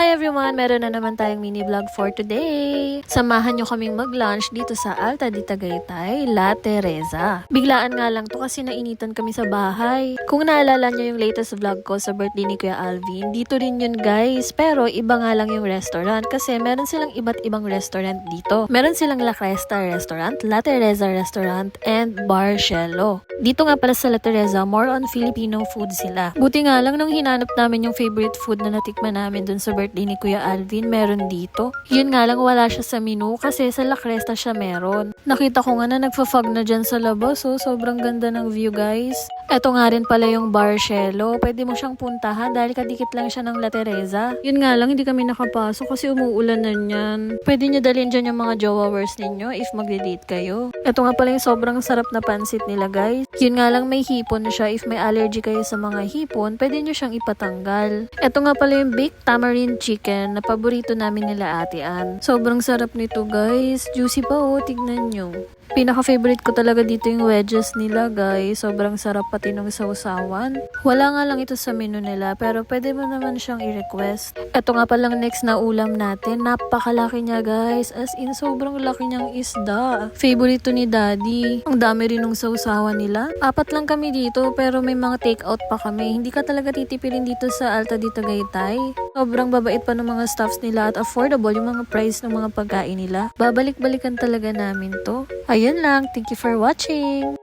Hi everyone! Meron na naman tayong mini vlog for today. Samahan nyo kaming mag-lunch dito sa Alta di Tagaytay, La Teresa. Biglaan nga lang to kasi nainitan kami sa bahay. Kung naalala nyo yung latest vlog ko sa birthday ni Kuya Alvin, dito rin yun guys. Pero iba nga lang yung restaurant kasi meron silang iba't ibang restaurant dito. Meron silang La Cresta Restaurant, La Teresa Restaurant, and Bar Cielo. Dito nga pala sa La Teresa, more on Filipino food sila. Buti nga lang nung hinanap namin yung favorite food na natikman namin dun sa birthday ni Kuya Alvin, meron dito. Yun nga lang wala siya sa menu kasi sa La Cresta siya meron. Nakita ko nga na nagfa-fog na dyan sa labas, sobrang ganda ng view guys. Eto nga rin pala yung Bar Cielo. Pwede mo siyang puntahan dahil kadikit lang siya ng La Teresa. Yun nga lang hindi kami nakapasok kasi umuulan na niyan. Pwede nyo dalhin dyan yung mga jowawers ninyo if magde-date kayo. Eto nga pala yung sobrang sarap na pansit nila guys. Yun nga lang may hipon siya. If may allergy kayo sa mga hipon, pwede nyo siyang ipatanggal. Eto nga pala yung baked tamarind chicken na paborito namin nila Ate Ann. Sobrang sarap nito guys. Juicy pa tignan nyo. Pinaka-favorite ko talaga dito yung wedges nila guys. Sobrang sarap pati ng sausawan. Wala nga lang ito sa menu nila pero pwede mo naman siyang i-request. Ito nga palang next na ulam natin. Napakalaki niya guys. As in sobrang laki niyang isda. Favorite to ni Daddy. Ang dami rin ng sausawan nila. 4 lang kami dito pero may mga take out pa kami. Hindi ka talaga titipilin dito sa Alta di Tagaytay. Sobrang babait pa ng mga staffs nila at affordable yung mga price ng mga pagkain nila. Babalik-balikan talaga namin to. Ayun lang. Thank you for watching.